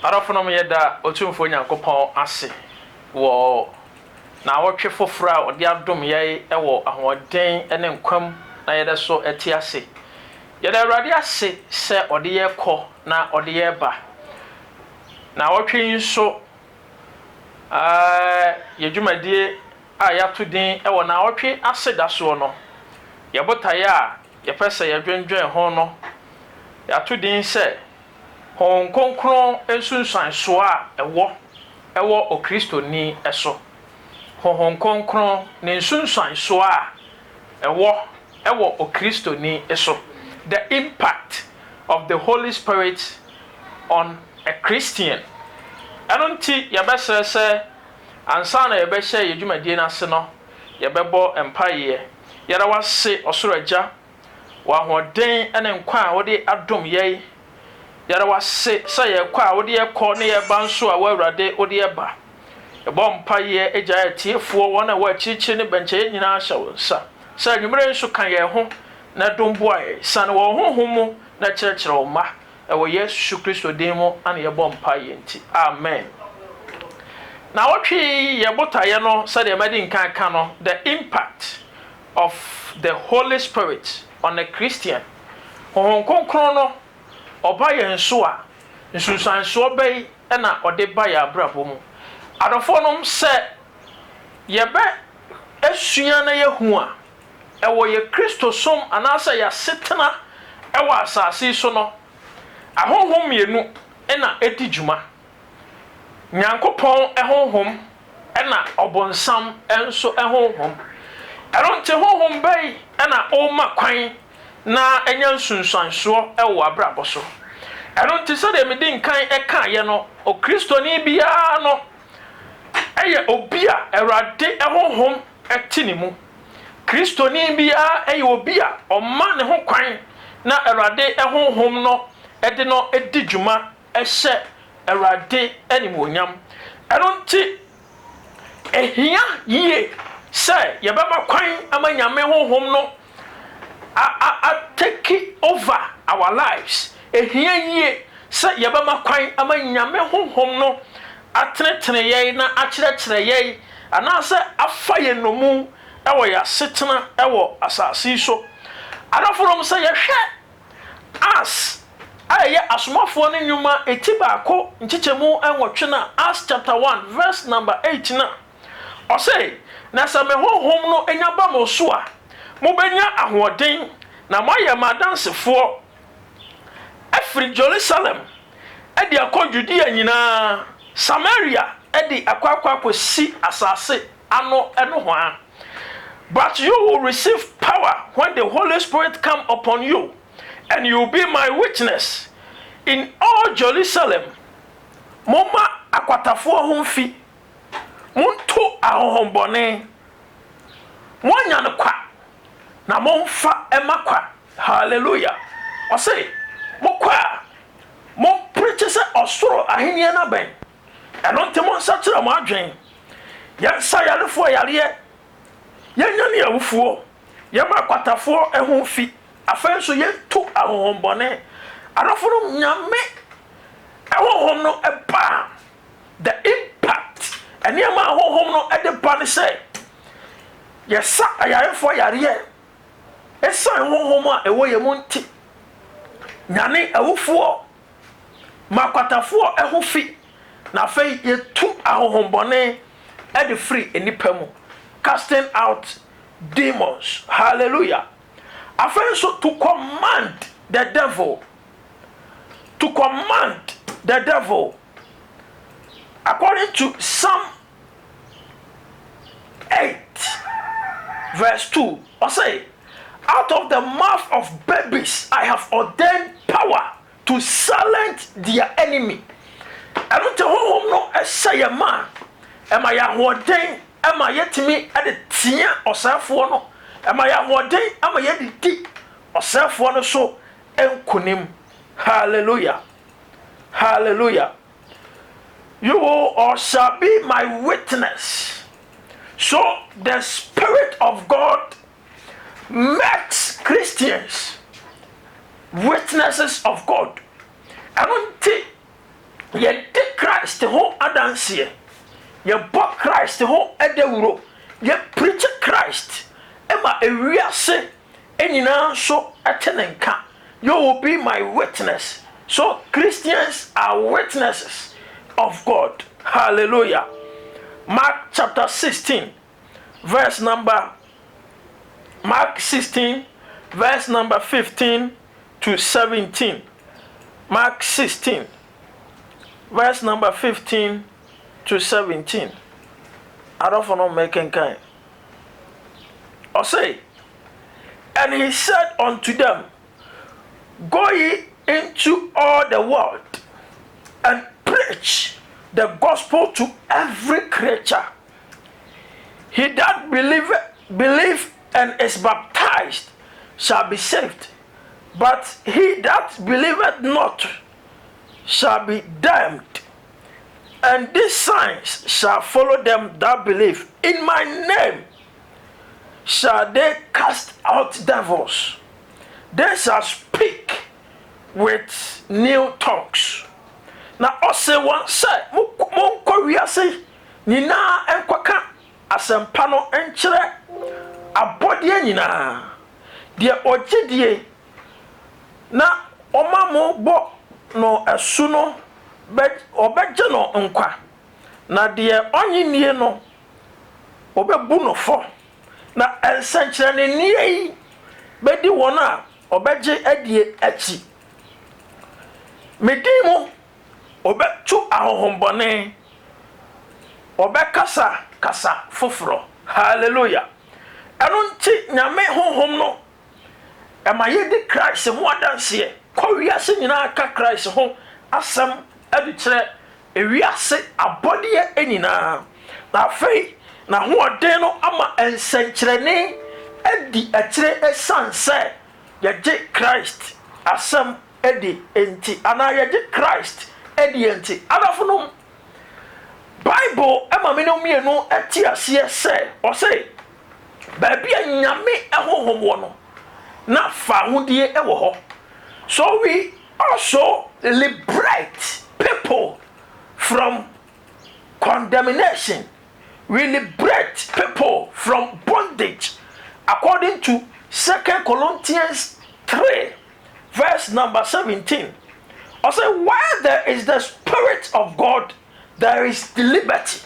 Arafonom yeda otumfo Nyankopɔn ase wo na wotwe fofora odi adom ye ewo ahoden ene nkwam na yeda so eti ase yeda awurade ase se odi ye kɔ na odi ye ba na wotwe nso yedwumadie a yato din ewo na wotwe ase da so no yebotaye a yepese yedwendwen ho no yato din se hon konkron ensunsan so a ewo o Kristo ni eso hon konkron ne ensunsan so a ewo o Kristo ni eso. The impact of the Holy Spirit on a Christian. Anonti yabese se ansa na yebehye yedwumadie na se no yebebo empaye yara wase osoro agya wa hoden ene nkwa a wode adom ye yara wase sa ye kwa a wode ye kɔ ne ye ba nso a wawurade wode ye ba ebo mpaye agya atiefo wona wa chirichiri ne benche nyina ahya wonsa sa nwumere nso kan ye ho na domboa ye san wo honhom na kyerɛkyerɛ wo ma ewo Yesu Kristo din mu ana ye bɔ mpaye nti amen. Na wotwe ye botaye no sa de madi nkan ka no, the impact of the Holy Spirit on a Christian. Hon konkron no oba ye nso a nsunsanso obey na ode ba ya abrabo mu adofo nom se ye be asua na ye hu a ewo ye Kristo som anasa ya setena ewo asase so no ahonhom mienu na edi dwuma Nyankopɔn ehonhom na obonsam enso ehonhom eronte honhom bai na o makwan na enya nsunsanso ewo abrabo so eronte se de medi nkan eka ye no o Kristoni bia no eye obia Awurade ehonhom etini mu Kristoni bia eye obia omma ne ho kwan na Awurade ehonhom no ede no edi dwuma ehye Awurade animonyam eronte ehia yie se yebema kwan ama nyame honhom no take over our lives. Ehia yie se yebema kwan ama nyame honhom no atretre ye na akyerɛkyerɛ ye anase afa ye nomu ewo ya setena ewo asase so adaforom se ye hwɛ as aye asomafo ne nyuma etibaako nchichemu enwotwe na Acts chapter 1 verse number 8 na ɔsɛ na sɛ me honhom no enya ba mo so a mobenya ahoɔden na moayɛ madansefo afiri Jerusalem edi akɔ Judea nyinaa Samaria edi akwa si asase ano eno ho a. But you will receive power when the Holy Spirit come upon you, and you will be my witness in all Jerusalem. Moma akwatafo ho mfi muntu ahohombone monya no kwa na momfa emakwa. Hallelujah. O say mokwa mo preach se osoro ahenia na ben eno ntemo nsatira mo adwen yensa yarefo yare yenya ne awufuo yema akwatafo ho mfi afenso yentu ahohombone araforo nyame ahohom no eba. The impact eniema ahohom no ede ba ne say yesa ayarefo yare esa ahohom a ewo yemu nti nyane awufuo makwatafo ho fi na fei yetu ahohombone ede free enipa mu, casting out demons. Hallelujah. Afenso to command the devil, according to Psalm 8 verse 2, or say, out of the mouth of babies I have ordained power to silence their enemy. I don't know no say a man am I ordained am I yet me at the tia or self one am I ordained am I yet the or self one so enkunim. Hallelujah. Hallelujah. You all shall be my witness. So the Spirit of God makes Christians witnesses of God. I don't think yɛde Christ ho adanseɛ, yɛbɔ Christ ho adawuro, yɛpreach Christ ɛma ewiase ɛnyinaa nso ɛte ne nka. You will be my witness. So Christians are witnesses of God. Hallelujah. Mark chapter 16, verse number 15 to 17. Mark 16, verse number 15 to 17. I don't know making kind. Or say, and he said unto them, go ye into all the world and preach the gospel to every creature. He that believe and is baptized shall be saved, but he that believeth not shall be damned. And these signs shall follow them that believe. In my name shall they cast out devils. They shall speak with new tongues. Na ose wan say monkɔ wiase nyinaa ɛnkɔka asɛmpa no ɛnkyerɛ abɔdeɛ nyinaa. Deɛ ɔgye die na ɔma mo bɔ no ɛsu no ɔbɛgye no nkwa. Na deɛ ɔnye nie no ɔbɛbu no fɔ. Na ɛnsɛnkyerɛnne nie bɛdi wɔn a ɔbɛgye adie akyi. Medin mu ɔbɛtu ahohombɔne, ɔbɛkasa kasa foforo. Hallelujah. Ɛno nti nyame honhom no ɛma yɛdi Christ ho adanseɛ. Kɔ wiase nyinaa ka Christ ho asɛm ɛde kyerɛ ewiase abɔdeɛ nyinaa. Na afei na hoɔden no ama nsɛnkyerɛnne adi akyire ɛsan sɛ yɛgye Christ asɛm edi enti ana yɛgye Christ edi enti. Adafo Bible ɛma me no mienu ɛte aseɛ sɛ ɔsɛ baabi a nyame ɛhohom wɔ no na fa ahodie ɛwɔ hɔ. So we also liberate people from condemnation. We liberate people from bondage according to 2 Corinthians 3 verse number 17. Also, where there is the Spirit of God, there is the liberty.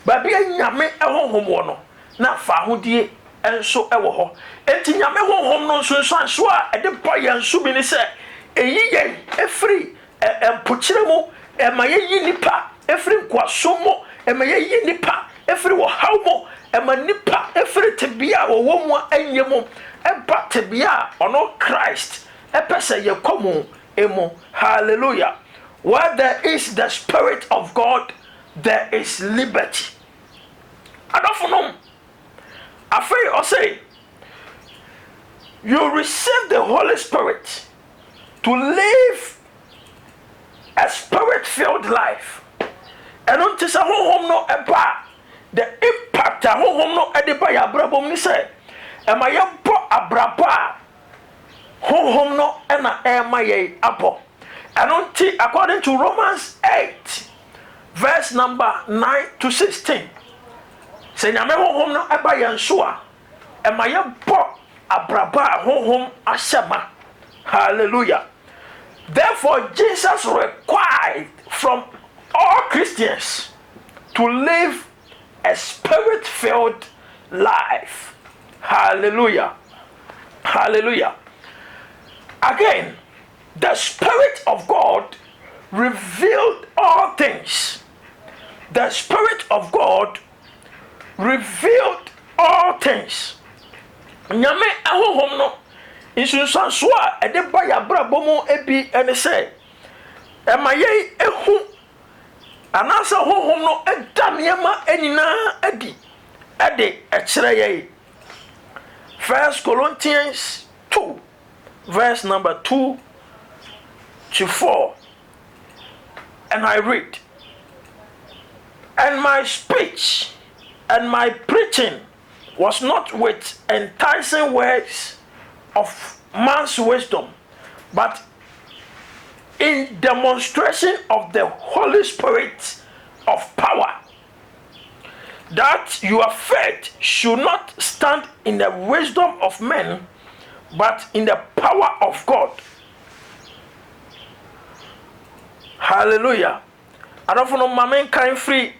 Baby nyame ehonhom wo no na fa ahodie enso ewo ho. Enti nyame honhom no nso anso a ede bɔ yɛn so bi ne sɛ eyi yɛn efiri empokyere mu ema yɛyi nipa efiri nkwaso mu ema yɛyi nipa efiri wɔ haw mu ema nipa efiri tebia wɔ wɔ mu anye mu eba tebia ɔno Christ epese yekomu emo. Hallelujah. Where there is the Spirit of God, there is liberty. I don't know. Afraid or say you receive the Holy Spirit to live a spirit-filled life. And until sa honhom no eba, the impact a honhom no edeba ya abrabom ni say, ema yebo abraba honhom no ena ema ye abo. And until according to Romans 8 verse number 9 to 16, say nyame honhom no eba ye nso a ema yebo abraba honhom ahyema. Hallelujah. Therefore Jesus required from all Christians to live a spirit-filled life. Hallelujah. Hallelujah. Again, the Spirit of God revealed all things. The Spirit of God revealed all things. Nyame ahohom no insunsanso a ede ba ya brabo mu ebi ene se ema ye ehu anasa hohom no eda niema enina adi ede ekire ye. 1 Corinthians 2 verse number 2 to 4, and I read, and my speech and my preaching was not with enticing words of man's wisdom, but in demonstration of the Holy Spirit of power, that your faith should not stand in the wisdom of men, but in the power of God. Hallelujah. I don't know, my kind free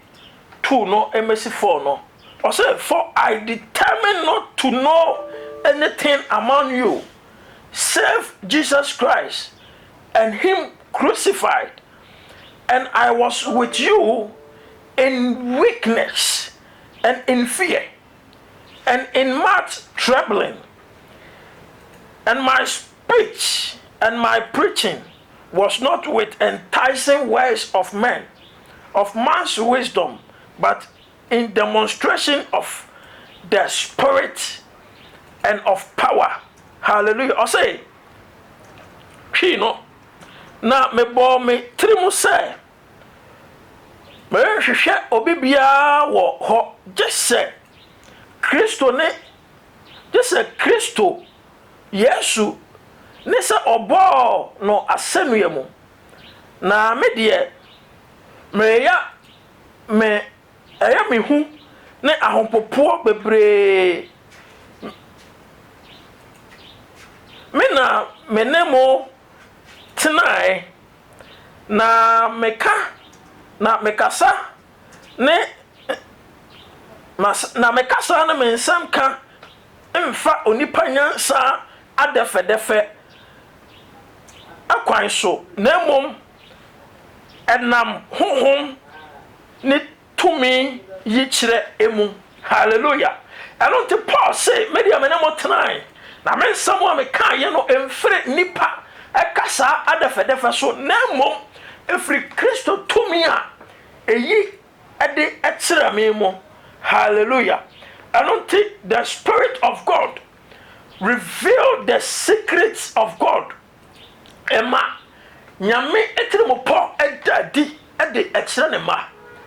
2 no MSC 4 no. I say, for I determined not to know anything among you save Jesus Christ and him crucified. And I was with you in weakness and in fear and in much trembling. And my speech and my preaching was not with enticing words of men, of man's wisdom, but in demonstration of the Spirit and of power. Hallelujah. I say, no. Na me bo me trimu say, me hwehwe obi bia wo ho jese Kristo ne jese Kristo Yesu ne se obo no asenua mu na me de me ya me eya me hu ne ahompopo bebre me na menemo tenai na mekasa ne na mekasa na mensam ka mfa onipa nyansa adefedefe akwan so na mom enam honhom ne tumi yikyire emu. Hallelujah. I don't think Paul say media menemo tenai na mensam wa meka ye no emfre nipa ekasa adefedefe so na mom efri Kristo tumi a eyi ede ekyire me mo. Hallelujah. I don't think the Spirit of God revealed the secrets of God. Emma nyame etire mo po edadi ede ekyire ne ma.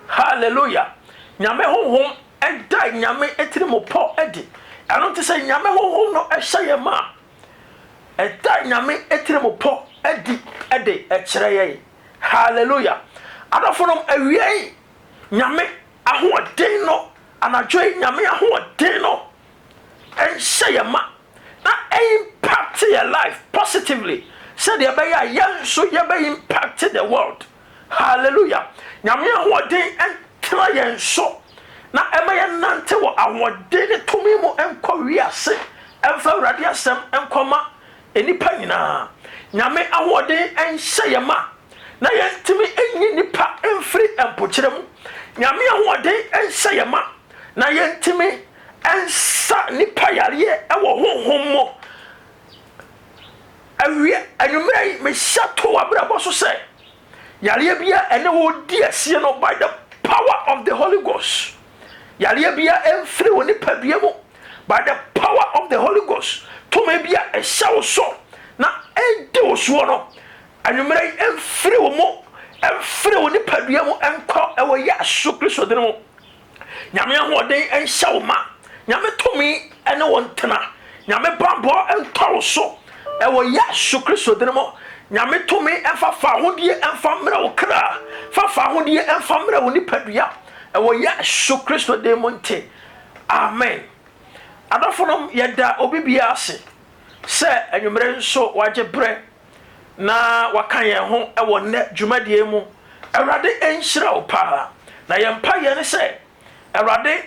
Hallelujah. Nyame honhom eda nyame etire mo po edi. I don't think say nyame honhom no ehye ma. Eda nyame etire mo po edi ede ekyire ye. Hallelujah. Adafonom awie nyame ahoden no anadwoe nyame ahoden no ehye ma na impact your life positively. Said the beya yen so ye be impact the world. Hallelujah. Nyame ahoden entra yen so na ema ye nante wo ahoden to me mo enko wiase emfa urade asem enkoma enipa nyina. Nyame ahoden enhye ye ma na yentimi enyi nipa emfiri empokyere mu. Nyame ahoden enhye ye ma na yentimi ensa nipa yare ewo honhom mo. Awie anumrai me shato abrabo so say yare bia ene wo di asie no by the power of the Holy Ghost. Yare bia emfiri wo nipa bia mu by the power of the Holy Ghost. To me bia e shawo so na ende wo so no anumrai emfiri wo mo emfiri wo nipa bia mu enko ewo ya Yesu Kristo de no. Nyame ahoden enhye wo ma. Nyame tomi ene wo ntena. Nyame bambo entoro so ewo Yesu Kristo de no. Nyame tomi enfa hodie enfa mra wo kra. Fa hodie enfa mra wo nipa bia. Ewo Yesu Kristo de mo nte. Amen. Adafonom yeda obibia ase se anwumre nso waje bre na wakan ye ho ewo ne dwumadie mu. Awurade enhyira wo pa na yempa ye ne se Awurade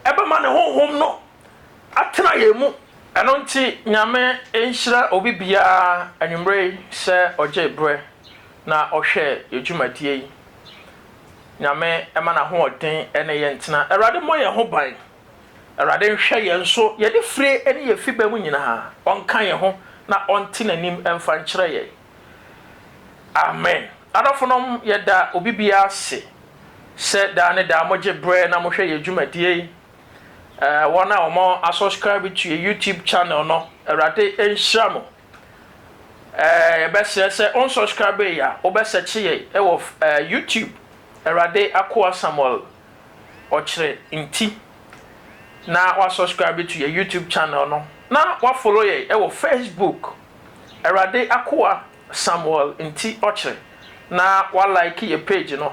ebema ne honhom no atena ye mu. Eno nti nyame enhyira obibia anwumre se oje bre na ohwe yedwumadie yi. Nyame ema na ho oden ene ye ntena. Awurade mo ye ho ban. Awurade nhwe ye nso ye de fire ene ye fiba mu nyina onkan ye ho na onte nanim emfa nkyere ye. Amen. Adafonom yeda obibia se se da ne da moje bre na mohwe ye dwumadie wona omo subscribe to your YouTube channel no Awurade enhyira mo. Be se unsubscribe ya obesearch ye wo YouTube Awurade Akoa Samuel ochire nti na wa subscribe to your YouTube channel no na wa follow ye wo Facebook Awurade Akoa Samuel nti ochre na wa like your page no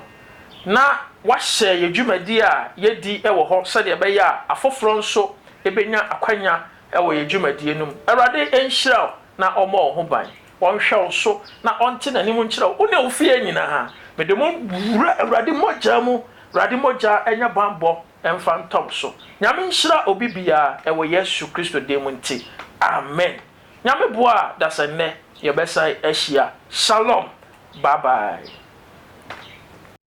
na wa share your dwumadi a yedi e wo ho se de be ya afoforo nso ebenya akwanya e wo your dwumadi enum awurade enhyira na omo ho ban wonhwe so na onte na nim nkyira wo na ofie nyina ha mede mo wura awurade mogya mu awurade mogya enya bambo emfa ntom so nyame nhyira obi bia e wo Yesu Kristo dem nti amen nyame boa dasenne yebesai eshia shalom bye bye